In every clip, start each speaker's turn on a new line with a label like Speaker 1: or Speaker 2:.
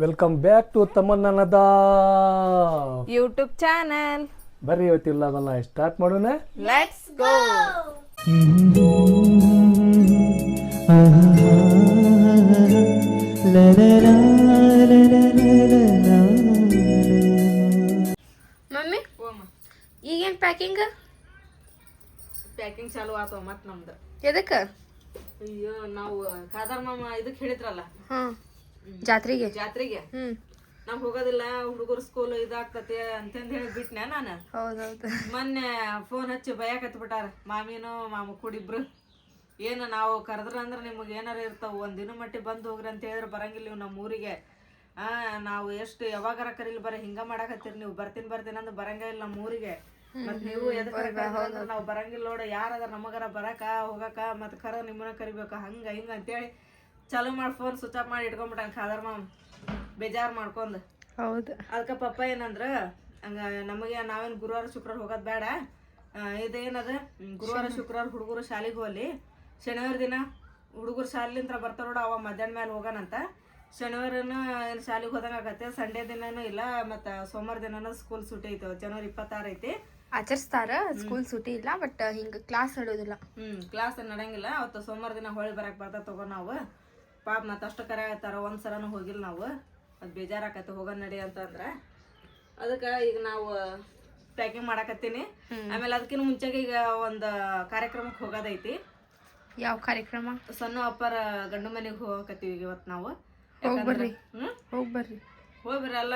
Speaker 1: Welcome back to ತಮ್ಮನ್ನದ
Speaker 2: YouTube channel.
Speaker 1: ಬರ್ರಿ ಇವತ್ತಿಲ್ಲದಲ್ಲ ಸ್ಟಾರ್ಟ್ ಮಾಡೋಣ.
Speaker 2: Let's go.
Speaker 3: ಮಮ್ಮಿ ಈಗೇನು ಪ್ಯಾಕಿಂಗ್
Speaker 2: ಚಾಲು ಆತವ ಮತ್ ನಮ್ದು.
Speaker 3: ಎದಕ್ಕೆ?
Speaker 2: ಅಯ್ಯೋ ನಾವು ಖಾದರ್ ಮಾಮ ಇದಕ್ಕೆ ಹೇಳಿದ್ರಲ್ಲ
Speaker 3: ಹಾಂ ಜಾತ್ರೆಗೆ
Speaker 2: ನಾವ್ ಹೋಗೋದಿಲ್ಲ, ಹುಡುಗರು ಸ್ಕೂಲ್ ಇದಾಗ್ತತೆ ಅಂತಂದ್ ಹೇಳಿ ಬಿಟ್ನೆ ನಾನು.
Speaker 3: ಹೌದೌದು.
Speaker 2: ಮೊನ್ನೆ ಫೋನ್ ಹಚ್ಚಿ ಭಯಕತ್ ಬಿಟ್ಟಾರ ಮಾಮಿನೂ ಮಾಮ ಕೂಡಿಬ್ರು. ಏನು ನಾವು ಕರೆದ್ರ ಅಂದ್ರೆ ನಿಮಗೆ ಏನಾರ ಇರ್ತಾವ, ಒಂದಿನ ಮಟ್ಟಿ ಬಂದು ಹೋಗ್ರಿ ಅಂತ ಹೇಳಿದ್ರೆ ಬರಂಗಿಲ್ಲ ನೀವು ನಮ್ಮ ಊರಿಗೆ. ನಾವು ಎಷ್ಟು ಯಾವಾಗಾರ ಕರೀಲಿ ಬರೀ ಹಿಂಗ ಮಾಡಾಕತ್ತೀರಿ ನೀವು, ಬರ್ತೀನಿ ಅಂದ್ರೆ ಬರಂಗ ಇಲ್ಲ ನಮ್ಮ ಊರಿಗೆ. ಮತ್ ನೀವು ಎದಕ್ಕೆ ನಾವು ಬರಂಗಿಲ್ಲ ನೋಡ, ಯಾರದ ನಮಗಾರ ಬರಾಕ ಹೋಗಾಕ ಮತ್ ಕರ ನಿಮ್ಮನ್ನ ಕರಿಬೇಕ ಹಂಗ ಹಿಂಗ ಅಂತೇಳಿ ಚಾಲು ಮಾಡಿ ಫೋನ್ ಸ್ವಿಚ್ ಆಫ್ ಮಾಡಿ ಇಟ್ಕೊಂಡ್ಬಿಟ್ಟಾನ ಖಾದರ್ ಮಾಮ ಬೇಜಾರ್ ಮಾಡ್ಕೊಂಡ್.
Speaker 3: ಹೌದು.
Speaker 2: ಅದಕ್ಕೆ ಪಪ್ಪ ಏನಂದ್ರ ಹಂಗ ನಮಗೆ ನಾವೇನು ಗುರುವಾರ ಶುಕ್ರವಾರ ಹೋಗೋದ್ ಬೇಡ, ಇದೇನದ ಗುರುವಾರ ಶುಕ್ರವಾರ ಹುಡುಗರು ಶಾಲೆಗೆ ಹೋಗ್ಲಿ, ಶನಿವಾರ ದಿನ ಹುಡುಗರು ಶಾಲಿಂತ್ರ ಬರ್ತಾರ ನೋಡ ಅವ ಮಧ್ಯಾಹ್ನ ಮೇಲೆ ಹೋಗೋಣಂತ. ಶನಿವಾರನ ಏನು ಶಾಲೆಗೆ ಹೋದಂಗೆ ಆಗತ್ತೆ, ಸಂಡೇ ದಿನನೂ ಇಲ್ಲ, ಮತ್ತು ಸೋಮವಾರ ದಿನನೂ ಸ್ಕೂಲ್ ಸೂಟಿ ಐತೆ. ಜನವರಿ 26 ಐತಿ
Speaker 3: ಆಚರಿಸ್ತಾರ, ಸ್ಕೂಲ್ ಸೂಟಿ ಇಲ್ಲ, ಬಟ್ ಹಿಂಗೆ ಕ್ಲಾಸ್ ನಡೋದಿಲ್ಲ.
Speaker 2: ಕ್ಲಾಸ್ ನಡೆಯಂಗಿಲ್ಲ. ಅವತ್ತು ಸೋಮವಾರ ದಿನ ಹೊಳಿ ಬರಕ್ಕೆ ಬರ್ತಾ ತಗೋ ನಾವು ಪಾಪ ಮತ್ತು ಅಷ್ಟು ಕರೆ ಆಗ್ತಾರ, ಒಂದ್ಸಲನೂ ಹೋಗಿಲ್ಲ ನಾವು. ಅದು ಬೇಜಾರಾಕತ್ತೆ ಹೋಗೋಣ ನಡಿ ಅಂತಂದ್ರೆ. ಅದಕ್ಕೆ ಈಗ ನಾವು ಪ್ಯಾಕಿಂಗ್ ಮಾಡಾಕತ್ತೀನಿ. ಆಮೇಲೆ ಅದಕ್ಕಿಂತ ಮುಂಚೆಗೆ ಈಗ ಒಂದು ಕಾರ್ಯಕ್ರಮಕ್ಕೆ ಹೋಗೋದೈತಿ.
Speaker 3: ಯಾವ ಕಾರ್ಯಕ್ರಮ?
Speaker 2: ಸಣ್ಣ ಅಪ್ಪರ ಗಂಡು ಮನೆಗೆ ಹೋಗಕತ್ತೀವಿ ಇವತ್ತು ನಾವು.
Speaker 3: ಹೋಗ್ಬರ್ರಿ.
Speaker 2: ಹೋಗ್ಬರ್ರಿ ಅಲ್ಲ,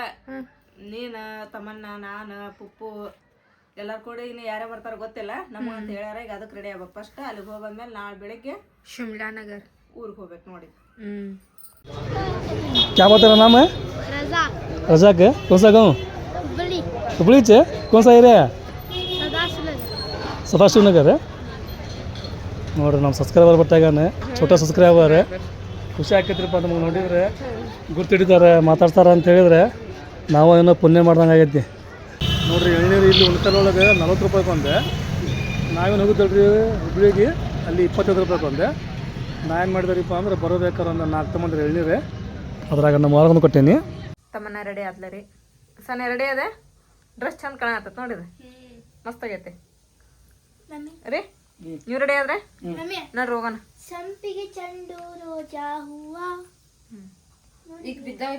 Speaker 2: ನೀನು ತಮ್ಮನ್ನ ನಾನು ಪುಪ್ಪು ಎಲ್ಲಾರು ಕೂಡ ಇನ್ನು ಯಾರೇ ಬರ್ತಾರ ಗೊತ್ತಿಲ್ಲ ನಮಗೆ ಅಂತ ಹೇಳ್ಯಾರ. ಈಗ ಅದಕ್ಕೆ ರೆಡಿ ಆಗ್ಬೇಕು. ಫಸ್ಟ್ ಅಲ್ಲಿಗೆ ಹೋಗಿ ಬಂದ್ಮೇಲೆ ನಾಳೆ ಬೆಳಿಗ್ಗೆ
Speaker 3: ಶಿಮ್ಲಾ ನಗರ್
Speaker 2: ಊರಿಗೆ ಹೋಗ್ಬೇಕು ನೋಡಿ.
Speaker 1: क्या बताया नाम है? रजाक है। कौन सा गाँव? हुबली से। कौन सा एरिया? सदाशिव नगर है। ನೋಡ್ರಿ ನಮ್ಮ ಸಬ್ಸ್ಕ್ರೈಬರ್ ಬರ್ತಾಗಾನೆ, ಛೋಟ ಸಬ್ಸ್ಕ್ರೈಬರ್. ಖುಷಿ ಆಕೈತ್ರಿಪ್ಪ ನಮಗೆ ನೋಡಿದ್ರೆ, ಗುರ್ತಿಡಿತಾರೆ ಮಾತಾಡ್ತಾರೆ ಅಂತ ಹೇಳಿದ್ರೆ ನಾವು ಏನೋ ಪುಣ್ಯ ಮಾಡ್ದಂಗೆ ಆಗೈತಿ ನೋಡ್ರಿ. ಎಳ್ನೀರು ಇಲ್ಲಿ ಉಳ್ಕಲ್ಲೊಳಗೆ 40 ರೂಪಾಯಿಗೆ ಒಂದೆ. ನಾವೇನು ಹೋಗಿದ್ದಲ್ರಿ ಹುಬ್ಳಿಗೆ, ಅಲ್ಲಿ 25 ರೂಪಾಯಿಗೆ ಒಂದೆ. ನಾ ಏನು ಮಾಡಿದ್ರಿಪ್ಪ ಅಂದ್ರೆ ಬರೋಬೇಕಾರೆ ಒಂದು 4 ತಗೊಂಡ್ರಿ ಎಳ್ನೀರು, ಅದ್ರಾಗ ನಮ್ಮ ಹೊರಗೊಂದು ಕೊಟ್ಟೇನಿ.
Speaker 2: ತಮ್ಮನ್ನ ರೆಡಿ ಆದ್ಲ ರೀ, ಸಣ್ಣ ರೆಡಿ ಅದ, ಡ್ರೆಸ್ ಚಂದ ಕಾಣತ್ತದ ನೋಡಿದ್ರೆ, ಮಸ್ತ್ ಆಗೈತಿ ರೀ. ನೀವು ರೆಡಿ ಆದ್ರೆ ನೋಡ್ರಿ ಹೋಗೋಣ.
Speaker 4: ಸಂಪಿಗೆ ಚೆಂಡು ರೋಜಾ ಹೂವ
Speaker 3: ಈಗ ಬಿದ್ದಾವ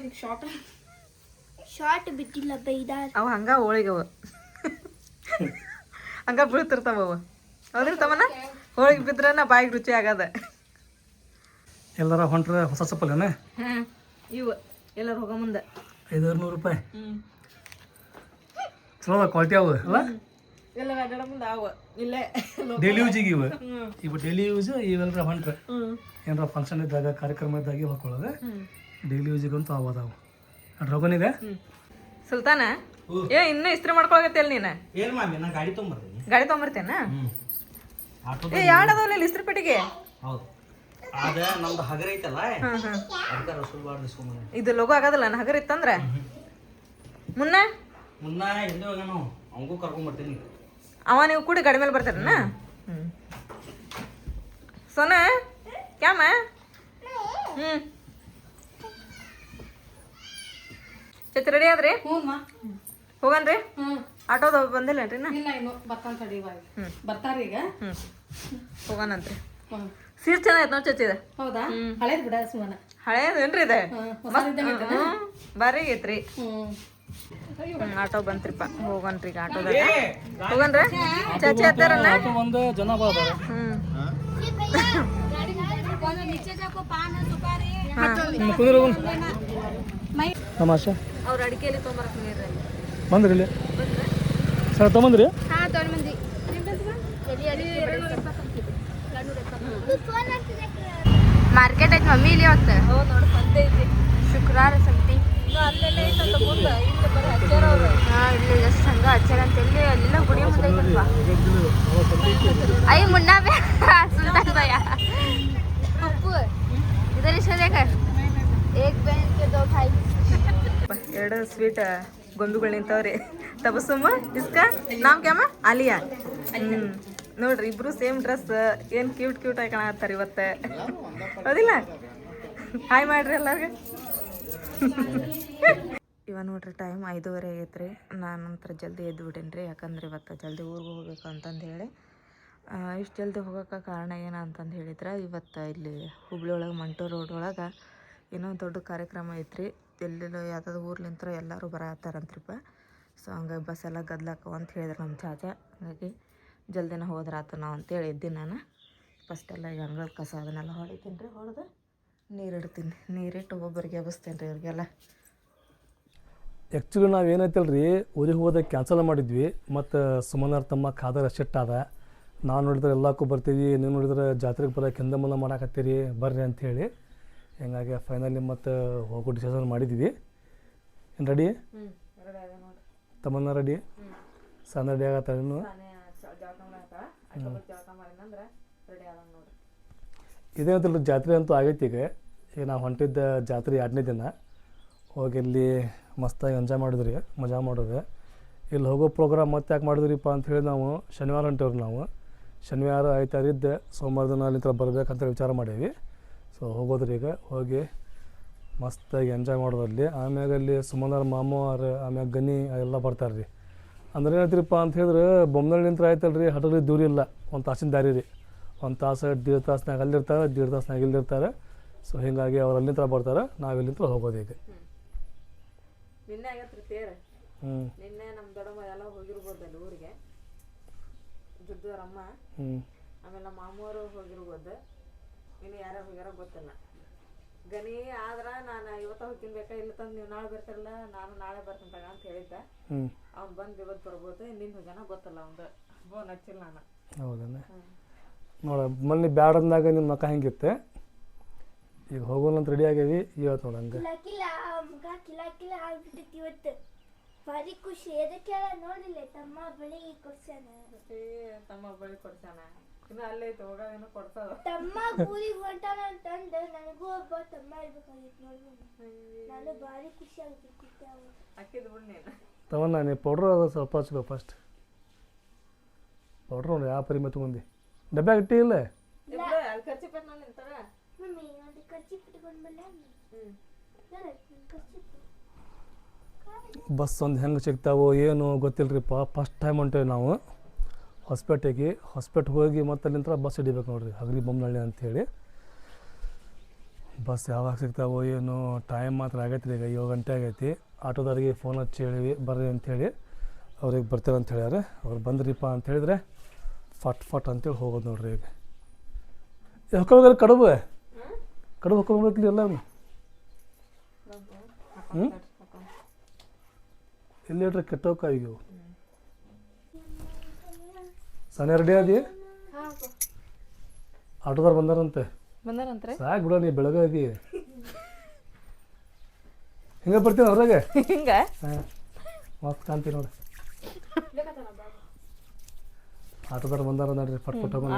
Speaker 4: ಶಾರ್ಟ್ ಬಿಟ್ಟಿಲ್ಲ ಬೈದಾರ್
Speaker 2: ಅವ ಹಂಗ ಹೋಳಿಗೆ ಅವ ಹಂಗ ಬೀಳ್ತಿರ್ತಾವ ಅವ. ಹೌದಿಲ್ಲ ತಮ್ಮನ? ಹೋಳಿಗೆ ಬಿದ್ರೆ ನಾ ಬಾಯಿಗೆ ರುಚಿ ಆಗದ.
Speaker 1: ಎಲ್ಲರ ಹೊಂಟ್ರೆ ಹೊಸ ಚಪ್ಪಲೇನೆ
Speaker 2: ಇವು ಎಲ್ಲರೂ ಹೋಗೋ ಮುಂದೆ
Speaker 1: 500 ರೂಪಾಯಿ. ಚಲೋ ಕ್ವಾಲಿಟಿ ಅವು ಅಲ್ಲ,
Speaker 2: ಎಲ್ಲ ಅಡ್ಡಾಡ ಮುಂದೆ ಅವ ಇಲ್ಲೇ
Speaker 1: ಡೈಲಿ ಯೂಜಿಗೆ ಇವು ಡೈಲಿ ಯೂಸ್. ಇವೆಲ್ಲರ ಹೊಂಟ್ರೆ ಏನಾರ ಫಂಕ್ಷನ್ ಇದ್ದಾಗ ಕಾರ್ಯಕ್ರಮ ಇದ್ದಾಗ ಹಾಕೊಳ್ಳೋದು ಡೈಲಿ ಯೂಜಿಗಂತೂ ಅದಾವು. ರೋಗನಿದೆ
Speaker 2: ಸುಲ್ತಾನ ಏ ಇನ್ನೂ ಇಸ್ತ್ರಿ ಮಾಡ್ಕೊಳಗತ್ತಿಲ್ಲ ನೀನು?
Speaker 5: ಏನು ಮಾಮಿ, ನಾ ಗಾಡಿ ತೊಗೊಂಬರ್ತೀನಿ.
Speaker 2: ಗಾಡಿ ತೊಗೊಂಬರ್ತೇನ? ಏ ಯಾಡದವಲ್ಲ ಇಲ್ಲಿ ಇಸ್ತ್ರಿ ಪೆಟ್ಟಿಗೆ?
Speaker 5: ಹೌದು, ಅದ ನಮ್ದು ಹಗರ ಐತಲ್ಲ, ಅದಕ್ಕೆ ರಸೂಲ್ ಬಾಡ್ ಇಸ್ಕೊಂಬಂದ.
Speaker 2: ಇದು ಲೋಗೋ ಆಗೋದಿಲ್ಲ ನಗರ ಇತ್ತಂದ್ರೆ ಮುನ್ನ
Speaker 5: ಹಿಂದೆ ಹೋಗ ನಾವು ಅವಂಗೂ ಕರ್ಕೊಂಬರ್ತೀನಿ.
Speaker 2: ಅವ ನೀವು ಕೂಡಿ ಗಾಡಿ ಮೇಲೆ ಬರ್ತಾರನ? ಸೋನ ಕ್ಯಾಮ ಚತಿ ರೆಡಿ ಆದ್ರಿ? ಹೋಗನ್ರಿ? ಆಟೋದ ಬಂದಿಲ್ಲೇನ್ರಿ? ಹೋಗೋಣಂತ್ರಿ. ಸೀಟ್ ಚೆನ್ನಾಗೈತೆ ನೋಡಿ ಚಚ್ಚಿ.
Speaker 6: ಹೌದಾ? ಹಳೇದ್ ಬಿಡ ಸುಮ್ಮನೆ.
Speaker 2: ಹಳೇದೇನ್ರಿ ಇದೆ? ಬಾರಿ ಐತ್ರಿ. ಆಟೋ ಬಂತ್ರಿಪ್ಪ, ಹೋಗನ್ರಿ ಈಗ ಆಟೋದಾಗ. ಹೋಗನ್ರಿ ಚಾಚಿ ಹತ್ತಾರಲ್ಲ
Speaker 1: ಒಂದು ಜನ ಬಾದಾರ. ತಮಾಷೆ
Speaker 2: ಅವ್ರ ಅಡಿಕೆಯಲ್ಲಿ ತೊಗೊಂಬರಕ್ ನೀರ್ರಿ
Speaker 1: ಬಂದ್ರಿ ಇಲ್ಲಿ ಸರ್ ತೊಗೊಂಬಂದ್ರಿ?
Speaker 3: ಹಾಂ ತೊಗೊಂಡ್ಬಂದಿ. ಮಾರ್ಕೆಟ್ ಐತಿ ಮಮ್ಮಿ ಇಲ್ಲಿ ಇವತ್ತು?
Speaker 2: ಹೌದು ನೋಡಿ, ಸಂತೆ ಐತಿ.
Speaker 3: ಶುಕ್ರವಾರ ಸಂತಿ
Speaker 2: ಅಲ್ಲೆಲ್ಲ ಐತಂತ ಮುಂದೆ, ಇಲ್ಲಿ ಬರೀ ಹಚ್ಚಾರ ಅವ್ರು.
Speaker 3: ಹಾಂ ಇಲ್ಲಿ ಜಸ್ಟ್ ಹಂಗ ಹಚ್ಚಾರ ಅಂತ ಎಲ್ಲಿ ಅಲ್ಲೆಲ್ಲ ಗುಡಿ ಮುಂದೆ ಐತಲ್ವ. ಅಯ್ಯ ಮುನ್ನಾ ಬೇ ಸುಲ್ತಾನ್ ಭಯ್ಯ ಪಪ್ಪು इधर इसे लेकर एक बहन के 2 भाई.
Speaker 2: ಎರಡು ಸ್ವೀಟ್ ಗೊಂಬಿಗಳು ನಿಂತವ್ರಿ. ತಬಸುಮ ಇಸ್ಕಾ ನಾಮ್ ಕ್ಯಾಮ ಆಲಿಯಾ. ನೋಡ್ರಿ ಇಬ್ರು ಸೇಮ್ ಡ್ರೆಸ್, ಏನು ಕ್ಯೂಟ್ ಆಗಿ ಕಾಣತ್ತಾರ ಇವತ್ತು. ಹೌದಿಲ್ಲ? ಹಾಯ್ ಮಾಡ್ರಿ ಎಲ್ಲರಿಗೆ. ಇವಾಗ ನೋಡ್ರಿ ಟೈಮ್ 5:30 ಆಗೈತೆ ರೀ. ನಾನು ನಂತರ ಜಲ್ದಿ ಎದ್ದು ಬಿಟ್ಟೇನಿ ರೀ, ಯಾಕಂದ್ರೆ ಇವತ್ತು ಜಲ್ದಿ ಊರಿಗೆ ಹೋಗ್ಬೇಕು ಅಂತಂದು ಹೇಳಿ. ಇಷ್ಟು ಜಲ್ದಿ ಹೋಗೋಕೆ ಕಾರಣ ಏನು ಅಂತಂದು ಹೇಳಿದ್ರೆ, ಇವತ್ತು ಇಲ್ಲಿ ಹುಬ್ಳಿ ಒಳಗೆ ಮಂಟೋ ರೋಡ್ ಒಳಗೆ ಏನೋ ದೊಡ್ಡ ಕಾರ್ಯಕ್ರಮ ಐತ್ರಿ. ಎಲ್ಲೆಲ್ಲೋ ಯಾವುದಾದ್ರು ಊರ್ಲಿಂತ್ರ ಎಲ್ಲರೂ ಬರತ್ತಾರಂತ್ರಿಪ್ಪ. ಸೊ ಹಂಗಾಗಿ ಬಸ್ ಎಲ್ಲ ಗದ್ಲಾಕವ ಅಂತ ಹೇಳಿದ್ರು ನಮ್ಮ ಚಾಚಾ. ಹಾಗಾಗಿ ಜಲ್ದಿನ ಹೋದ್ರೆ ಆತು ನಾವು ಅಂತೇಳಿ ಇದ್ದೀನಿ ನಾನು. ಫಸ್ಟೆಲ್ಲ ಈಗ ಅಂಗಳ ಕಸ ಅದನ್ನೆಲ್ಲ ಹೊಡಿತೀನಿ ರೀ, ಹೊಡೆದು ನೀರಿಡ್ತೀನಿ. ನೀರಿಟ್ಟು ಒಬ್ಬೊಬ್ಬರಿಗೆ ಎಬ್ಬಿಸ್ತೀನಿ ರೀ ಇವ್ರಿಗೆಲ್ಲ.
Speaker 1: ಆ್ಯಕ್ಚುಲಿ ನಾವು ಏನೈತಲ್ಲ ರೀ, ಊರಿಗೆ ಹೋಗೋದಕ್ಕೆ ಕ್ಯಾನ್ಸಲ್ ಮಾಡಿದ್ವಿ. ಮತ್ತು ಸುಮನವ್ರ ತಮ್ಮ ಖಾದರ್ ಅದ. ನಾವು ನೋಡಿದ್ರೆ ಎಲ್ಲಕ್ಕೂ ಬರ್ತೀವಿ, ನೀವು ನೋಡಿದ್ರೆ ಜಾತ್ರೆಗೆ ಬರೋಕೆ ಹಿಂದೆ ಮುಂದೆ ಮಾಡಾಕತ್ತೀರಿ, ಬರ್ರಿ ಅಂಥೇಳಿ. ಹಿಂಗಾಗಿ ಫೈನಲಿ ಮತ್ತು ಹೋಗೋ ಡಿಸಿಷನ್ ಮಾಡಿದ್ವಿ. ಏನು ರೆಡಿ? ತಮ್ಮನ್ನ ರೆಡಿ? ಸಣ್ಣ ರೆಡಿ ಆಗತ್ತಾಳೆ ಇನ್ನು. ಇದೇನಂತಲ್ಲ ಜಾತ್ರೆ ಅಂತೂ ಆಗೈತಿ. ಈಗ ನಾವು ಹೊಂಟಿದ್ದ ಜಾತ್ರೆ 2ನೇ ದಿನ. ಹೋಗಿ ಇಲ್ಲಿ ಮಸ್ತಾಗಿ ಎಂಜಾಯ್ ಮಾಡಿದ್ರಿ, ಮಜಾ ಮಾಡಿದ್ವಿ. ಇಲ್ಲಿ ಹೋಗೋ ಪ್ರೋಗ್ರಾಮ್ ಮತ್ತೆ ಯಾಕೆ ಮಾಡಿದ್ರಿಪ್ಪ ಅಂಥೇಳಿ ನಾವು ಶನಿವಾರ ಹೊಂಟೇವ್ರಿ. ನಾವು ಶನಿವಾರ ಆಯ್ತಾರಿದ್ದೆ, ಸೋಮವಾರ ದಿನ ಅಲ್ಲಿಂದ ಬರ್ಬೇಕಂತ ವಿಚಾರ ಮಾಡೀವಿ. ಸೊ ಹೋಗೋದ್ರಿ ಈಗ ಹೋಗಿ ಮಸ್ತಾಗಿ ಎಂಜಾಯ್ ಮಾಡೋದು ಅಲ್ಲಿ. ಆಮ್ಯಾಗ ಅಲ್ಲಿ ಸುಮನವ್ರ ಮಾಮವ್ರು, ಆಮ್ಯಾಗ ಗನಿ ಎಲ್ಲ ಬರ್ತಾರೆ ರೀ. ಅಂದ್ರೆ ಏನೈತ್ರಿಪ್ಪ ಅಂತ ಹೇಳಿದ್ರೆ, ಬೊಮ್ಮನಳ್ಳಿಂತ್ರ ಆಯ್ತಲ್ಲ ರೀ, ಹಠಲಿ ದೂರ ಇಲ್ಲ, ಒಂದು ತಾಸಿನ ದಾರಿ ರೀ. 1 ತಾಸು 1.5 ತಾಸ್ನಾಗ ಅಲ್ಲಿರ್ತಾರೆ, 1.5 ತಾಸ್ನಾಗ ಇಲ್ಲಿರ್ತಾರೆ. ಸೊ ಹೀಗಾಗಿ ಅವ್ರು ಅಲ್ಲಿಂದ ಬರ್ತಾರೆ, ನಾವು ಇಲ್ಲಿಂದ ಹೋಗೋದು ಈಗ.
Speaker 2: ನಿನ್ನೆ ಆಗತ್ರಿ ತೇರು. ನಿನ್ನೆ ನಮ್ಮ ದೊಡ್ಡಮ್ಮ ಎಲ್ಲ ಹೋಗಿರ್ಬೋದು ಅಲ್ಲಿ ಊರಿಗೆ, ಜುದ್ದವ್ರಮ್ಮ. ಆಮೇಲೆ ನಮ್ಮ ಮಾಮೂರು ಹೋಗಿರ್ಬೋದು. ಇನ್ನು ಯಾರ್ಯಾರು ಹೋಗ್ಯಾರ ಗೊತ್ತಿಲ್ಲ. ಗನಿ ಆದ್ರೆ ನಾನು ಇವತ್ತು ಹೋಗ್ತಿನ್ಬೇಕಾ, ಇಲ್ಲ ತಂದು ನೀವು ನಾಳೆ ಬರ್ತಾರಲ್ಲ, ನಾನು ನಾಳೆ ಬರ್ತೀನಿ ತಗ ಅಂತ ಹೇಳಿದ್ದೆ. ಅವ್ನು ಬಂದು ಇವತ್ತು ಬರ್ಬೋದು, ನಿನ್ನ ಹೋಗ್ಯಾನ ಗೊತ್ತಲ್ಲ, ಅವ್ನು ಫೋನ್ ಹಚ್ಚಿಲ್ಲ ನಾನು.
Speaker 1: ಹೌದಣ್ಣ. ನೋಡ ಮೊನ್ನೆ ಬ್ಯಾಡ ಅಂದಾಗ ನಿಮ್ಮ ಮಕ್ಕ ಹೆಂಗಿತ್ತೆ, ಈಗ ಹೋಗೋಣಂತ ರೆಡಿ ಆಗೇವಿ. ಇವತ್ತು ನೋಡಂಗೆ
Speaker 4: ಕಿಲ ಮಗ ಕಿಲ ಆಗ್ಬಿಟ್ಟೈತಿ ಇವತ್ತು. ಭಾರಿ ಖುಷಿ. ಎದಕ್ಕೆ ನೋಡಿಲ್ಲ, ತಮ್ಮ ಬಳಿ ಕೊಡ್ಸಾನ.
Speaker 2: ತಮ್ಮ ಬಳಿ ಕೊಡ್ಸಾನ, ಇನ್ನು ಅಲ್ಲೇ ಐತೆ ಹೋಗಾಗೇನು ಕೊಡ್ತಾವ.
Speaker 4: ತಮ್ಮ ಊರಿಗೆ ಹೊಂಟಾನ ಅಂತಂದು ನನಗೂ ಒಬ್ಬ ತಮ್ಮ ಇರ್ಬೇಕಾಗಿತ್ತು ನೋಡಿ. ನಾನು ಭಾರಿ ಖುಷಿ ಆಗ್ಬಿಟ್ಟಿದ್ದೆ.
Speaker 2: ಹಾಕಿದ್ ಬಿಡ್ ನೀನು
Speaker 1: ತಗೊಂಡ ನೀ ಪೌಡ್ರ್ ಅದು ಸ್ವಲ್ಪ ಹಚ್ಕೋ ಫಸ್ಟ್. ಪೌಡ್ರ್ ನೋಡಿ ಯಾವ ಪರಿಮೆ ತೊಗೊಂಡು ಡಬ್ಬೆ ಇಟ್ಟಿ ಇಲ್ಲ
Speaker 2: ಅಲ್ಲಿ ಖರ್ಚು ಪೆಟ್ಟು ನಾನು ನಿಂತಾಗ
Speaker 4: ಮಮ್ಮಿ ಒಂದು ಖರ್ಚು ಇಟ್ಕೊಂಡು ಬಂದ.
Speaker 1: ಬಸ್ ಒಂದು ಹೆಂಗೆ ಸಿಗ್ತಾವೋ ಏನು ಗೊತ್ತಿಲ್ಲರಿಪ್ಪ. ಫಸ್ಟ್ ಟೈಮ್ ಹೊಂಟೇವಿ ನಾವು ಹೊಸಪೇಟೆಗೆ. ಹೊಸಪೇಟೆಗೆ ಹೋಗಿ ಮತ್ತೆ ಅಲ್ಲಿಂದ ಬಸ್ ಹಿಡಿಬೇಕು ನೋಡಿರಿ, ಹಗರಿ ಬೊಮ್ಮನಹಳ್ಳಿ ಅಂಥೇಳಿ. ಬಸ್ ಯಾವಾಗ ಸಿಗ್ತಾವೋ ಏನು. ಟೈಮ್ ಮಾತ್ರ ಆಗೈತಿ ರೀ, ಈಗ 7 ಗಂಟೆ ಆಗೈತಿ. ಆಟೋದವ್ರಿಗೆ ಫೋನ್ ಹಚ್ಚಿ ಹೇಳಿವಿ ಬರ್ರಿ ಅಂಥೇಳಿ. ಅವ್ರಿಗೆ ಬರ್ತೇವೆ ಅಂತ ಹೇಳ್ಯಾರ. ಅವ್ರು ಬಂದ್ರಿಪ್ಪ ಅಂತ ಹೇಳಿದ್ರೆ ಫಟ್ ಅಂತೇಳಿ ಹೋಗೋದು ನೋಡ್ರಿ. ಈಗ ಹೊಕ್ಕೋದ್ರೆ ಕಡುಬು ಹೊಕ್ಕೊಬೇಕ್ಲಿ ಎಲ್ಲ. ಇಲ್ಲಿ ಹೇಳ್ರಿ ಕೆಟ್ಟೋಕ ಈಗ ಸಣ್ಣ ರೆಡಿ ಆದಿ. ಆಟೋದವ್ರು ಬಂದಾರಂತೆ. ಸಾಕು ಬಿಡ, ನೀ ಬೆಳಗ್ಗೆ ಅದಿ ಹಿಂಗೆ ಬರ್ತೀನಿ ಅವ್ರಾಗೆ.
Speaker 2: ಹಿಂಗ
Speaker 1: ಮಸ್ತ್ ಕಾಣ್ತೀನಿ ನೋಡಿ. ಆಟೋದವ್ರು ಬಂದಾರ ನೋಡ್ರಿ, ಫಟ್ ಹೋಗೋಣ.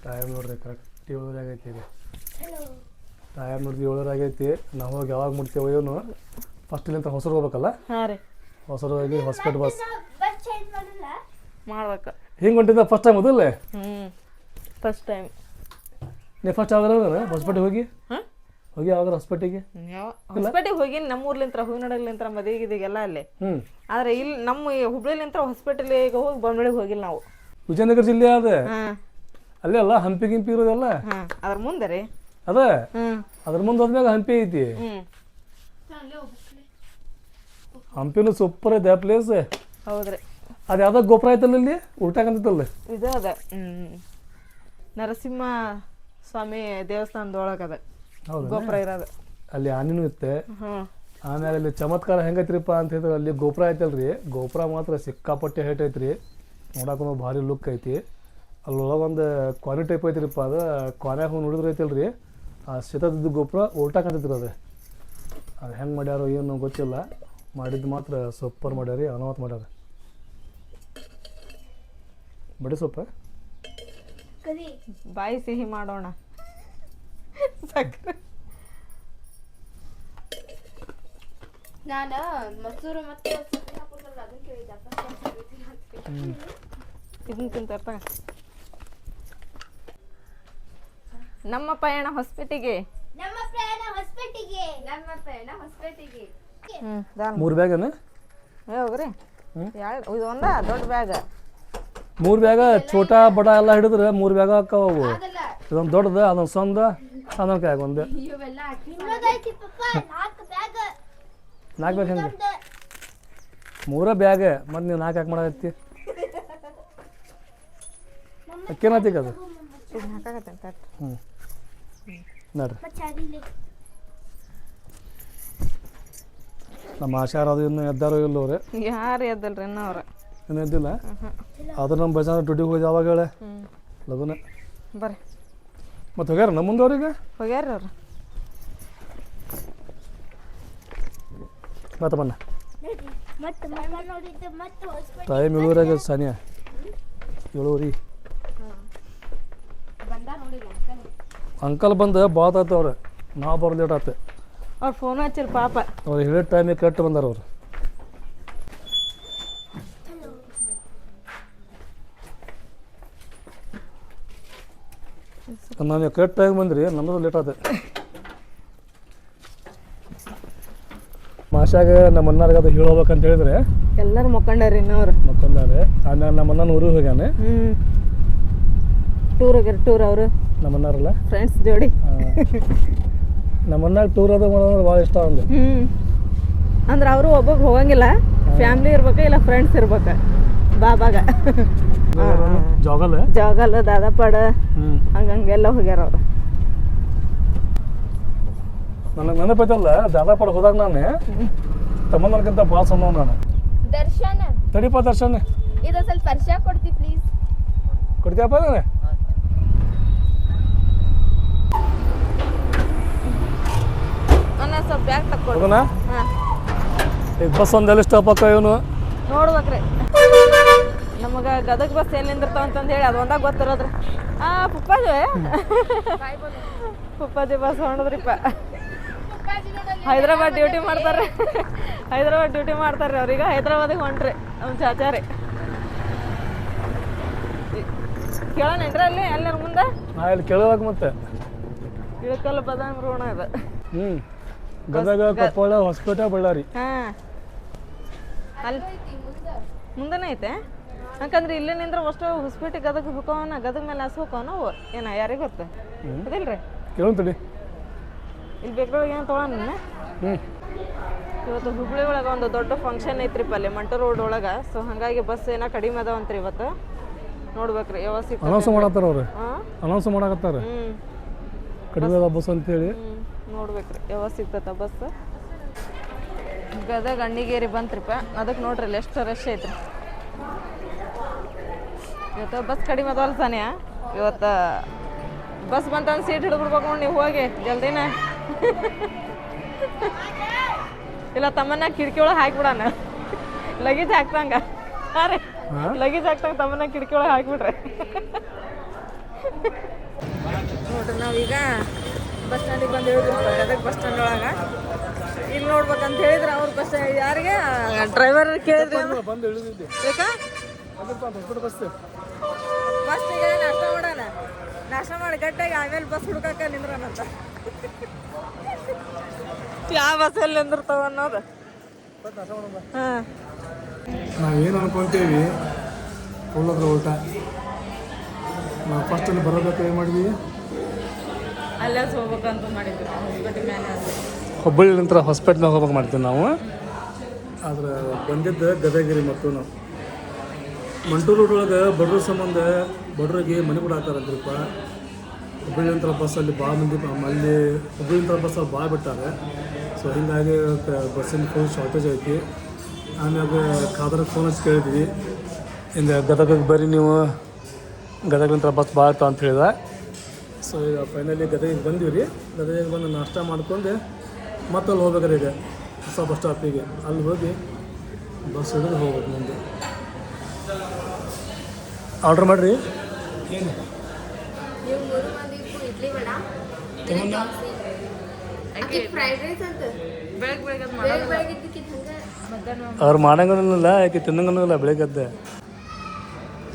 Speaker 1: ಟೈಮ್ ನೋಡ್ರಿ ಕರೆಕ್ಟ್ 7 ಆಗೈತಿ. ಈಗ ಟೈಮ್ ನೋಡ್ರಿ 7 ಆಗೈತಿ. ನಾವು ಹೋಗಿ ಯಾವಾಗ ಮುಟ್ತೇವೋ ಏನು. ಫಸ್ಟ್ ಇಲ್ಲಿಂದ ಹೊಸರು ಹೋಗ್ಬೇಕಲ್ಲ. ಹೊಸರು ಹೋಗಿ ಹೊಸಪೇಟೆ ಬಸ್
Speaker 2: ಮಾಡ್ಬೇಕು.
Speaker 1: ಹಿಂಗೆ ಹೊಂಟಿದ್ದ ಫಸ್ಟ್ ಟೈಮ್ ಅದಲ್ಲ.
Speaker 2: ಫಸ್ಟ್ ಟೈಮ್
Speaker 1: ನೀ ಫಸ್ಟ್ ಯಾವಾಗ ಹೊಸಪೇಟೆ ಹೋಗಿ ಯಾವಾಗ ಹೊಸಪೇಟೆಗೆ
Speaker 2: ಹೊಸಪೇಟೆಗೆ ಹೋಗಿ ನಮ್ಮ ಊರ್ಲಿಂತ್ರ ಹೂವಿನಡಗ್ಲಿಂತ್ರ ಮದುವೆಗಿದೆಲ್ಲ ಅಲ್ಲೇ. ಆದ್ರೆ ಇಲ್ಲಿ ನಮ್ಮ ಹುಬ್ಳಿಲಿಂತ್ರ ಹೊಸಪೇಟೆಗೆ ಹೋಗಿ ಬೊಮ್ಮನಳ್ಳಿಗೆ ಹೋಗಿಲ್ಲ ನಾವು.
Speaker 1: ವಿಜಯನಗರ ಜಿಲ್ಲೆ ಅದ ಅಲ್ಲೇ ಅಲ್ಲ ಹಂಪಿ ಗಿಂಪಿ ಇರೋದಲ್ಲ.
Speaker 2: ಅದ್ರ ಮುಂದೆ ರೀ
Speaker 1: ಅದ ಅದ್ರ ಮುಂದೆ ಹೋದ್ಮ್ಯಾಗ ಹಂಪಿ ಐತಿ. ಹಂಪಿನೂ ಸೂಪರ್ ಐತೆ ಆ ಪ್ಲೇಸ್.
Speaker 2: ಹೌದ್ರಿ.
Speaker 1: ಅದು ಯಾವ್ದಾಗ ಗೋಪುರ ಐತಲ್ಲ ಇಲ್ಲಿ ಉಲ್ಟಾಕಂತಲ್ಲ
Speaker 2: ಇದು ಅದ ನರಸಿಂಹ ಸ್ವಾಮಿ ದೇವಸ್ಥಾನದೊಳಗದ ಗೋಪುರ ಇರೋದು.
Speaker 1: ಅಲ್ಲಿ ಆನಿನೂ ಇತ್ತೆ. ಆಮೇಲೆ ಅಲ್ಲಿ ಚಮತ್ಕಾರ ಹೆಂಗೈತ್ರಿಪ್ಪ ಅಂತ ಹೇಳಿದ್ರೆ ಅಲ್ಲಿ ಗೋಪುರ ಐತಲ್ರಿ, ಗೋಪುರ ಮಾತ್ರ ಸಿಕ್ಕಾಪಟ್ಟೆ ಹೇಟ್ ಐತ್ರಿ. ನೋಡಕ್ಕೂ ಭಾರಿ ಲುಕ್ ಐತಿ. ಅಲ್ಲೊಳಗೆ ಒಂದು ಕ್ವಾನಿ ಟೈಪ್ ಐತ್ರಿಪ್ಪ. ಅದು ಕ್ವಾನ್ಯಾಗ ಹೋಗಿ ನೋಡಿದ್ರೆ ಐತಲ್ರಿ, ಆ ಶೀತದ ಗೋಪುರ ಉಲ್ಟಾಕಂತೈತ್ರಿ. ಅದು ಹೆಂಗೆ ಮಾಡ್ಯಾರೋ ಏನು ಗೊತ್ತಿಲ್ಲ. ಮಾಡಿದ್ದು ಮಾತ್ರ ಸೂಪರ್ ಮಾಡ್ಯಾರಿ, ಅನಾವತ್ ಮಾಡ್ಯಾರ. ಬಡಿ ಸೊಪ್ಪ
Speaker 2: ಬಾಯಿ ಸಿಹಿ ಮಾಡೋಣ.
Speaker 4: ನಾನು ಮೊಸರು ಮತ್ತೆ ಅದನ್ನ ಕೇಳಿದ್ದೆ.
Speaker 2: ಇದನ್ನ ತಿಂತಾರ. ನಮ್ಮ ಪಯಣ ಹೊಸಪೇಟೆಗೆ.
Speaker 4: ನಮ್ಮ ಪ್ರಯಾಣ ಹೊಸಪೇಟೆಗೆ. ಹೊಸಪೇಟೆಗೆ
Speaker 2: ಹ್ಞೂ
Speaker 1: 3 ಬ್ಯಾಗನ
Speaker 2: ಹೋಗ್ರಿ ಎರಡು ಇದು ಒಂದ ದೊಡ್ಡ ಬ್ಯಾಗ್
Speaker 1: 3 ಬ್ಯಾಗ ಛೋಟಾ ಬಡ ಎಲ್ಲ ಹಿಡಿದ್ರೆ 3 ಬ್ಯಾಗ ಹಾಕಾವ ಅವು ಇದೊಂದು ದೊಡ್ಡದು ಅದೊಂದು ಸಣ್ಣ ಅದೊಂದು ಕ್ಯಾಗ ಒಂದು
Speaker 4: ನಿಮ್ಮದೈತಿ ಪಪ್ಪ 4 ಬ್ಯಾಗ್
Speaker 1: 4 ಬ್ಯಾಗ್ ಹೆಂಗೆ 3 ಬ್ಯಾಗ್ ಮತ್ತು ನೀವು 4 ಯಾಕೆ ಮಾಡಕತ್ತಿ ಅಕ್ಕೇನತ್ತೀಗ ಅದು
Speaker 2: ಇದು ಹಾಕಾಕತ್ತೇನೆ ತಟ್
Speaker 1: ಹ್ಞೂ ನೋಡ್ರಿ
Speaker 4: ಚಾಡಿಲೆ
Speaker 1: ನಮ್ಮ ಆಶಾರ ಅದು ಇನ್ನು ಎದ್ದಾರೋ ಇಲ್ಲೋ ಅವ್ರೆ
Speaker 2: ಯಾರು ಎದ್ದಲ್ರಿ ಇನ್ನೂ ಅವ್ರ
Speaker 1: ಇನ್ನೂ ಎದ್ದಿಲ್ಲ ಆದ್ರೆ ನಮ್ಮ ಬಜಾರ ಡ್ಯೂಟಿಗೆ ಹೋಗಿ ಯಾವಾಗ ಹೇಳೆ ಲಗುನ
Speaker 2: ಬರ್ರಿ
Speaker 1: ಮತ್ತು ಹೋಗ್ಯಾರ ನಮ್ಮ ಮುಂದೆ ಅವ್ರಿಗೆ
Speaker 2: ಹೋಗ್ಯಾರ ಅವ್ರು
Speaker 1: ಮತ್ತೆ ಬನ್ನ
Speaker 4: ಮತ್ತೆ ಮಮ್ಮ ನೋಡಿದ್ದೆ ಮತ್ತೆ ಹೊಸಪೇಟೆ
Speaker 1: ಟೈಮ್ 7:30 ಸಾನಿಯಾ 7:30 ಅಂಕಲ್ ಬಂದು ಬಾತ್ ಆಯ್ತು ಅವ್ರು ನಾವು ಬರೋ ಲೇಟ್ ಆಯ್ತು
Speaker 2: ಅವ್ರು ಫೋನ್ ಹಚ್ಚಿರಿ ಪಾಪ
Speaker 1: ಅವ್ರು ಹೇಳಿದ ಟೈಮಿಗೆ ಕರೆಕ್ಟ್ ಬಂದಾರ ಅವ್ರು ನಾವು ಕರೆಕ್ಟ್ ಟೈಮ್ ಬಂದ್ರಿ ನಮ್ಮದು ಲೇಟ್ ಆಯ್ತು ಮಾಷಾಗ ನಮ್ಮ ಅಣ್ಣಾರ್ಗೆ ಅದು ಹೇಳೋಬೇಕಂತ ಹೇಳಿದ್ರೆ
Speaker 2: ಎಲ್ಲರೂ ಮುಖಂಡಾರಿ ಇನ್ನವ್ರು
Speaker 1: ಮಕ್ಕಂದಾರೆ ಆಮೇಲೆ ನಮ್ಮ ಅಣ್ಣನ ಊರಿಗೆ ಹೋಗ್ಯಾನೆ
Speaker 2: ಟೂರ್ ಹೋಗ್ಯಾರ ಟೂರ್ ಅವರು
Speaker 1: ನಮ್ಮ ಅಣ್ಣಾರಲ್ಲ
Speaker 2: ಫ್ರೆಂಡ್ಸ್ ಜೋಡಿ
Speaker 1: ನಮ್ಮ ಅಣ್ಣಾಗ ಟೂರ್ ಅದು ಮಾಡೋದ್ರೆ ಭಾಳ ಇಷ್ಟ ಒಂದು
Speaker 2: ಅಂದ್ರೆ ಅವರು ಒಬ್ಬೊಬ್ರು ಹೋಗಂಗಿಲ್ಲ ಫ್ಯಾಮ್ಲಿ ಇರ್ಬೇಕು ಇಲ್ಲ ಫ್ರೆಂಡ್ಸ್ ಇರ್ಬೇಕು ಬಾಬಾಗ
Speaker 1: ಜಾಗಲ್ಲ
Speaker 2: ಜಾಗಲ್ ದಾದಾಪಾಡ ಹಂಗಂಗೆಲ್ಲ ಹೋಗ್ಯಾರ ಅವ್ರು
Speaker 1: ನನಗೆ ನೆನಪೈತಲ್ಲ ದಾದಾಪಡ ಹೋದಾಗ ನಾನು ತಮ್ಮನಕ್ಕಿಂತ ಭಾಳ ಸಣ್ಣ ನಾನು
Speaker 3: ದರ್ಶನ್
Speaker 1: ತಡಿಪ ದರ್ಶನ್
Speaker 3: ಇದು ಸ್ವಲ್ಪ ಪರಿಚಯ ಕೊಡ್ತಿ ಪ್ಲೀಸ್
Speaker 1: ಕೊಡ್ತೀಯಪ್ಪ ನಾನು
Speaker 2: ನನ್ನ ಸ್ವಲ್ಪ ಬ್ಯಾಗ್ ತಕ್ಕೊಡು
Speaker 1: ಹೋಗೋಣ
Speaker 2: ಹಾಂ
Speaker 1: ಈಗ ಬಸ್ ಒಂದು ಎಲ್ಲಿ ಸ್ಟಾಪ್ ಹಾಕ ಇವನು
Speaker 2: ನೋಡ್ಬೇಕ್ರಿ ನಮಗೆ ಗದಗ ಬಸ್ ಎಲ್ಲಿ ನಿಂದಿರ್ತಾವ ಅಂತಂದು ಹೇಳಿ ಅದು ಒಂದಾಗ ಗೊತ್ತಿರೋದ್ರಿ ಪುಪ್ಪಾಜಿ ಪುಪ್ಪಾಜಿ ಬಸ್ ಹೊಂಡದ್ರಿಪ್ಪ ಹೈದ್ರಾಬಾದ್ ಡ್ಯೂಟಿ ಮಾಡ್ತಾರೆ ಹೈದ್ರಾಬಾದ್ ಡ್ಯೂಟಿ ಮಾಡ್ತಾರೆ ಅವ್ರೀಗ ಹೈದ್ರಾಬಾದಿಗೆ ಹೊಂಟ್ರಿ ನಮ್ಮ ಚಾಚಾರಿ ಕೇಳೋಣೇನ್ರಿ ಅಲ್ಲಿ ಎಲ್ಲರ ಮುಂದೆ
Speaker 1: ನಾ ಇಲ್ಲಿ ಕೇಳೋದಾಗ ಮತ್ತೆ
Speaker 2: ಇಳಕಲ್ ಬದಾಮಿ ರೋಣ ಇದು
Speaker 1: ಗದಗ ಕೊಪ್ಪಳ ಹೊಸಪೇಟೆ ಬಳ್ಳಾರಿ
Speaker 2: ಹಾಂ ಅಲ್ಲಿ ಮುಂದೆನೇ ಐತೆ ಯಾಕಂದ್ರೆ ಇಲ್ಲಿ ನಿಂದ್ರೆ ಅಷ್ಟು ಹೊಸಪೇಟೆ ಗದಗ ಹೋಗೋವನ ಗದಗ ಮೇಲೆ ಹಸು ಹೋಗೋವ ನಾವು ಏನ ಯಾರಿಗೆ ಗೊತ್ತು ಅದಿಲ್ರಿ
Speaker 1: ಕೇಳಂತಡಿ
Speaker 2: ಇಲ್ಲಿ ಬೆಂಗಳೂರಿಗೆ ಏನು ತೊಗೊಳ ಇವತ್ತು ಹುಬ್ಳಿ ಒಳಗೆ ಒಂದು ದೊಡ್ಡ ಫಂಕ್ಷನ್ ಐತ್ರಿಪ್ಪ ಅಲ್ಲಿ ಮಂಟು ರೋಡ್ ಒಳಗೆ ಸೊ ಹಾಗಾಗಿ ಬಸ್ ಏನೋ ಕಡಿಮೆ ಅದಾವಂತ್ರಿ ಇವತ್ತು ನೋಡ್ಬೇಕ್ರಿ ಯಾವ ಸಿಕ್ಕ
Speaker 1: ಅನೌನ್ಸ್ ಮಾಡತ್ತಾರ ಅವ್ರು
Speaker 2: ಹಾಂ
Speaker 1: ಅನೌನ್ಸ್ ಮಾಡಕತ್ತಾರ ಕಡಿಮೆ ಅದ ಬಸ್ ಅಂತೇಳಿ
Speaker 2: ನೋಡ್ಬೇಕ್ರಿ ಯಾವ ಸಿಗ್ತತ ಬಸ್ ಗದಗ ಅಣ್ಣಿಗೇರಿ ಬಂತ್ರಿಪ್ಪ ಅದಕ್ಕೆ ನೋಡ್ರಿ ಇಲ್ಲಿ ಎಷ್ಟು ರಶ್ ಐತ್ರಿ ಇವತ್ತು ಬಸ್ ಕಡಿಮೆ ಅದವಲ್ಲ ಸಾನಿಯ ಇವತ್ತು ಬಸ್ ಬಂತಂದು ಸೀಟ್ ಹಿಡಿದ್ಬಿಡ್ಬೇಕು ನೋಡಿ ನೀವು ಹೋಗಿ ಜಲ್ದಿನ ಇಲ್ಲ ತಮ್ಮನ್ನ ಕಿಟಕಿ ಒಳಗೆ ಹಾಕಿಬಿಡಣ ಲಗೇಜ್ ಹಾಕ್ತಂಗ ಹಾಂ ರೀ ಲಗೇಜ್ ಹಾಕ್ತಂಗ ತಮ್ಮನ್ನ ಕಿಟಕಿ ಒಳಗೆ ಹಾಕಿಬಿಡ್ರಿ ನೋಡ್ರಿ ನಾವೀಗ ಬಸ್ ಸ್ಟ್ಯಾಂಡಿಗೆ ಬಂದು ಹೇಳಿದ್ವಿ ಗದಗ ಬಸ್ ಸ್ಟ್ಯಾಂಡ್ ಒಳಗೆ ಇಲ್ಲಿ ನೋಡ್ಬೇಕಂತ ಹೇಳಿದ್ರೆ ಅವ್ರ ಬಸ್ ಯಾರಿಗೆ ಡ್ರೈವರ್ ಕೇಳಿದ್ರಿ
Speaker 1: ಬಂದು ಇಳಿದಿದ್ದೆ
Speaker 2: ಬೇಕಾ
Speaker 1: ಬಸ್
Speaker 2: ಬಸ್ಸಿಗೆ ನಾಷ್ಟ ಮಾಡೋಣ ನಾಷ್ಟ ಮಾಡಿ ಗಟ್ಟಾಗಿ ಆಮೇಲೆ ಬಸ್ ಹುಡ್ಕಕ್ಕೆ ನಿಂದ್ರನಂತ ಯಾವ ಬಸ್ಸಲ್ಲಿ ನಿಂದಿರ್ತಾವ ಅನ್ನೋದು ಹಾಂ
Speaker 1: ನಾವೇನು ಅನ್ಕೊಂತೀವಿ ಫುಲ್ ಅದ್ರ ಊಟ ನಾವು ಫಸ್ಟಲ್ಲಿ ಬರೋದಕ್ಕೆ ಏನು ಮಾಡಿದ್ವಿ
Speaker 2: ಅಲ್ಲೇ ಹೋಗ್ಬೇಕಂತ ಮಾಡಿದ್ವಿ ಹೊಸಪೇಟೆ ಮೇಲೆ
Speaker 1: ಹುಬ್ಬಳ್ಳಿ ನಂತರ ಹಾಸ್ಪಿಟ್ಲಾಗ ಹೋಗ್ಬೇಕು ಮಾಡ್ತೀವಿ ನಾವು ಆದ್ರೆ ಬಂದಿದ್ದು ಗದಗಿರಿ ಮತ್ತು ನಾವು ಮಂಟೂರು ರೋಡ್ ಒಳಗೆ ಬಡ್ರ ಸಂಬಂಧ ಬಡ್ರಿಗೆ ಮನೆ ಕೂಡ ಹಾಕ್ತಾರಂತ್ರಿಪ್ಪ ಹುಬ್ಬಳ್ಳಿ ನಂತರ ಬಸ್ಸಲ್ಲಿ ಭಾಳ ಮಂದಿ ಅಲ್ಲಿ ಹುಬ್ಬಳ್ಳಿ ನಂತರ ಬಸ್ಸಲ್ಲಿ ಭಾಳ ಬಿಟ್ಟಾರೆ ಸೊ ಹೀಗಾಗಿ ಬಸ್ಸಿನ ಫುಲ್ ಶಾರ್ಟೇಜ್ ಐತಿ ಆಮ್ಯಾಗ ಖಾದರ್ಗೆ ಫೋನ್ ಹಚ್ಚಿ ಕೇಳಿದ್ವಿ ಇಂದ ಗದಗಿಗೆ ಬರ್ರಿ ನೀವು ಗದಗ ನಂತರ ಬಸ್ ಭಾಳ ಇರ್ತಾವ ಅಂತ ಹೇಳಿದ ಸೊ ಈಗ ಫೈನಲಿ ಗದಗಿಗೆ ಬಂದಿವಿ ರೀ ಗದಗಿಗೆ ಬಂದು ನಾಷ್ಟ ಮಾಡ್ಕೊಂಡು ಮತ್ತೆ ಅಲ್ಲಿ ಹೋಗ್ಬೇಕ್ರಿ ಈಗ ಹೊಸ ಬಸ್ ಸ್ಟಾಪಿಗೆ ಅಲ್ಲಿ ಹೋಗಿ ಬಸ್ ಹಿಡಿದು ಹೋಗ್ಬೇಕು ಮುಂದೆ ಆರ್ಡ್ರ್ ಮಾಡಿರಿ ಏನು
Speaker 3: ಇಡ್ಲಿ ವಡ ಫ್ರೈಡ್ ರೈಸ್ ಅಂತ
Speaker 1: ಅವ್ರು ಮಾಡಂಗಿಲ್ಲ ಯಾಕೆ ತಿನ್ನಂಗಿಲ್ಲ ಬೆಳಗ್ಗೆದ್ದೆ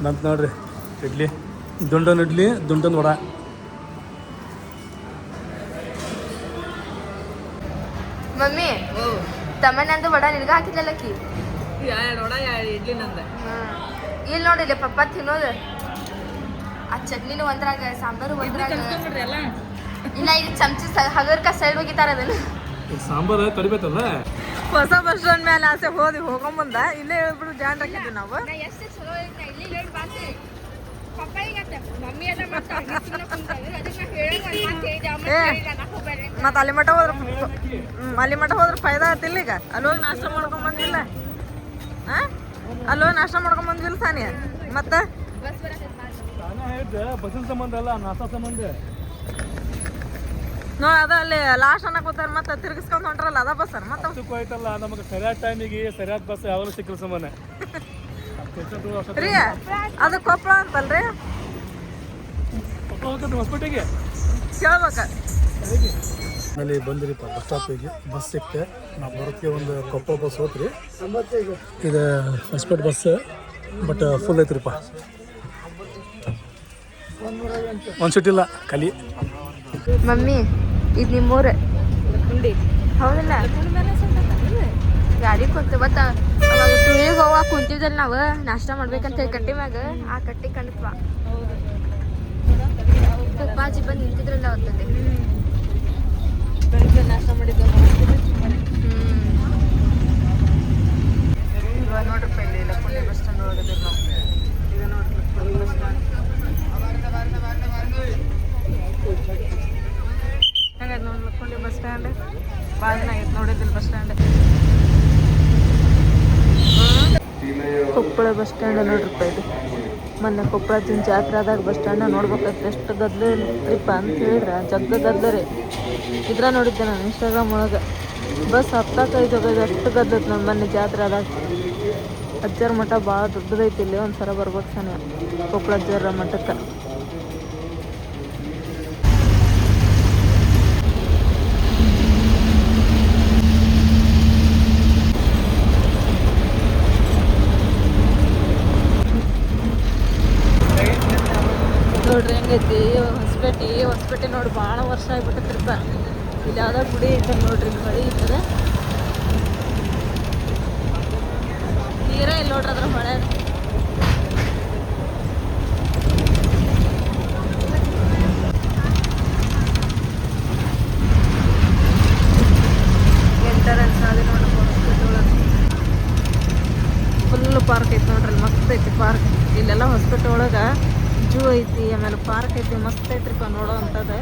Speaker 1: ಬಂತು ನೋಡ್ರಿ ಇಡ್ಲಿ ದುಂಡನ್ ಇಡ್ಲಿ ದುಂಡನ್ ವಡ
Speaker 2: ಓ
Speaker 3: ತಮ್ಮನಂದು ವಡ ನಿನಗ ಹಾಕಿದ್ಲಕ್ಕಿ
Speaker 2: ಎರಡು ವಡ 2 ಇಡ್ಲಿ ನಂದ
Speaker 3: ಇಲ್ಲಿ ನೋಡಿಲ್ಲ ಪಪ್ಪ ತಿನ್ನೋದು ಆ ಚಟ್ನಿನೂ ಒಂದ್ರಾಗ ಸಾಂಬಾರು ಒಂದ್ರಾಗ
Speaker 2: ಕಲ್ಸ್ಕೊಂಡ್ಬಿಡ್ರಿ ಎಲ್ಲ
Speaker 3: ಇಲ್ಲ ಇದು ಚಮಚಿ ಹಗರ್ಕ ಸೈಡ್ ಹೋಗಿತಾರ ಅದನ್ನ
Speaker 1: ಸಾಂಬಾರು ಕಡಿಬೇಕಲ್ಲ.
Speaker 2: ಹೊಸ ಬಸ್ ಸ್ಟ್ಯಾಂಡ್ ಮೇಲೆ ಆಸೆ ಹೋಗೊಂಬಂದ ಇಲ್ಲೇ ಹೇಳ್ಬಿಡು ಜಾನ್ ಹಾಕಿದ್ವಿ ನಾವು
Speaker 3: ನಾ ಎಷ್ಟು ಚಲೋ ಐತೆ ಇಲ್ಲಿ ಹೇಳಿ ಬಾಸಿ ಪಪ್ಪ ಈಗ ಮಮ್ಮಿ ಎಲ್ಲ ಮಾಡ್ತಾರೆ ಅದಕ್ಕೆ ನಾ ಹೇಳಂಗ ಮಾತು ಹೇಳಿದೆ ಅಮ್ಮ ಹೇಳಿದ ನಾ ಹೋಗ್ಬೇಡ್ರಿ
Speaker 2: ಮತ್ತೆ ಅಲ್ಲಿ ಮಠ ಹೋದ್ರೆ ಫಾಯ್ದಾ ಆತಿಲ್ಲ ಈಗ ಅಲ್ಲಿ ಹೋಗಿ ನಾಷ್ಟ ಮಾಡ್ಕೊಂಡ್ ಬಂದಿಲ್ಲ ಅಲ್ಲಿ ಹೋಗಿ ನಾಷ್ಟ ಮಾಡ್ಕೊಂಡ್ ಬಂದಿಲ್ಲ ಸಾನಿಯ ಮತ್ತೆ
Speaker 3: ಬಸ್ ಬರಕ್ಕೆ
Speaker 1: ನಾನು ಹೇಳಿದ್ದೆ ಬಸ್ಸಿನ ಸಂಬಂಧ ಅಲ್ಲ ನಾಷ್ಟಾ ಸಂಬಂಧ.
Speaker 2: ನೋ ಅದ ಅಲ್ಲಿ ಲಾಸ್ಟ್ ಅನ್ನಕ್ ಕೂತಾರ ಮತ್ತೆ ತಿರ್ಗಿಸ್ಕೊಂಡ್ ಹೊಂಟ್ರಲ್ಲ ಅದ ಬಸ್ ಮತ್ತೆ
Speaker 1: ಅಷ್ಟಕ್ಕೂ ಆಯ್ತಲ್ಲ ನಮಗೆ ಸರಿಯಾದ ಟೈಮಿಗೆ ಸರಿಯಾದ ಬಸ್ ಯಾವಾಗಲೂ ಸಿಕ್ಕಲ್ ಸಂಬಂಧ.
Speaker 2: ರೀ ಅದು ಕೊಪ್ಪಳ ಅಂತಲ್ರಿ
Speaker 1: ಹೊಸಪೇಟೆಗೆ
Speaker 2: ಕೇಳ್ಬೇಕ
Speaker 1: ಅಲ್ಲಿ ಬಂದಿರಿಪ್ಪ ಬಸ್ ಸ್ಟಾಪಿಗೆ ಬಸ್ ಸಿಕ್ತೆ. ನಾವು ಬರೋಕ್ಕೆ ಒಂದು ಕೊಪ್ಪಳ ಬಸ್ ಹೋತ್ರಿ. ಇದು ಹೊಸಪೇಟೆ ಬಸ್ ಬಟ್ ಫುಲ್ ಐತ್ರಿಪ್ಪ. ಒಂದು ಸೀಟ್ ಇಲ್ಲ ಖಾಲಿ.
Speaker 3: ಮಮ್ಮಿ ಇದು ನಿಮ್ಮೂರ ಹೌದಲ್ಲ ಗಾಡಿ ಕುಂತ ಮತ್ತ ಅವಾಗ ಟೂರಿಗೆ ಹೋಗಾಕ ಕುಂತಿದ್ದಲ್ಲ ನಾವು ನಾಷ್ಟ ಮಾಡ್ಬೇಕಂತ ಹೇಳಿ ಕಟ್ಟಿ ಮ್ಯಾಗ ಆ ಕಟ್ಟಿ ಕಂಡಪ್ಪ ಅಪ್ಪಾಜಿ ಬಂದು ನಿಂತಿದ್ರಲ್ಲ ಅವತ್ತಲ್ಲಿ
Speaker 2: ಬೆಳಿಗ್ಗೆ ನಾಷ್ಟ ಮಾಡಿದ್ದೆ ಇವಾಗ ನೋಡ್ರಪ್ಪ ಇಲ್ಲಿ ಲಕ್ಕುಂಡಿ ಬಸ್ ಸ್ಟ್ಯಾಂಡ್ ಒಳಗದಿರಿ ನಾವು ಈಗ ನೋಡ್ರಿ ಲಕ್ಕುಂಡಿ ಬಸ್ ಸ್ಟ್ಯಾಂಡ್ ಹೆಂಗೈತೆ ನೋಡಿ ಲಕ್ಕುಂಡಿ ಬಸ್ ಸ್ಟ್ಯಾಂಡ್ ಭಾಳ ದಿನ ಆಗೈತೆ ನೋಡಿದ್ದಿಲ್ಲ bus stand Koppal bus stand ನೋಡ್ರಪ್ಪ ಇದು ಮೊನ್ನೆ ಕೊಪ್ಪಳದ ಜಾತ್ರೆ ಆದಾಗ ಬಸ್ ಸ್ಟ್ಯಾಂಡ್ ನೋಡ್ಬೇಕಾದ್ರೆ ಎಷ್ಟು ಗದ್ಲು ಇರ್ತಿಪ್ಪ ಅಂತ ಹೇಳಿದ್ರೆ ಜಗ್ಗ ಗದ್ಲು ರೀ ಇದ್ರ ನೋಡಿದ್ದೆ ನಾನು ಇನ್ಸ್ಟಾಗ್ರಾಮ್ ಒಳಗೆ ಬಸ್ ಹತ್ತೈದು ಎಷ್ಟು ಗದ್ದೈತೆ ನೋಡಿ ಮೊನ್ನೆ ಜಾತ್ರೆ ಆದಾಗ. ಅಜ್ಜರ ಮಠ ಭಾಳ ದೊಡ್ಡದೈತಿ ಇಲ್ಲಿ ಒಂದ್ಸಲ ಬರ್ಬೇಕು ಸನ ಕೊಪ್ಪಳ ಅಜ್ಜರ ಮಠಕ್ಕೆ. ನೋಡ್ರಿ ಹೆಂಗೈತಿ ಹೊಸಪೇಟೆ ನೋಡಿ ಭಾಳ ವರ್ಷ ಆಗ್ಬಿಟ್ಟೈತಿರ್ಪ. ಇಲ್ಲಿ ಯಾವ್ದೋ ಗುಡಿ ಐತೆ ನೋಡ್ರಿ ಇಲ್ಲಿ ಮಳೆ ಇರ್ತದೆ ನೀರೇ ಇಲ್ಲಿ ನೋಡ್ರಿ ಅದ್ರ ಮಳೆ ಎಂಟರೆನ್ಸ್ ಅದೇ ನೋಡ್ರಿ ಹೊಸಪೇಟೆ ಒಳಗೆ ಫುಲ್ ಪಾರ್ಕ್ ಐತಿ ನೋಡ್ರಿ ಮಸ್ತ್ ಐತಿ ಪಾರ್ಕ್. ಇಲ್ಲೆಲ್ಲ ಹೊಸಪೇಟೆ ಒಳಗೆ ಜೂ ಐತಿ ಆಮೇಲೆ ಪಾರ್ಕ್ ಐತಿ ಮಸ್ತ್ ಐತ್ರಿಪ್ಪ ನೋಡೋ ಅಂಥದ್ದು.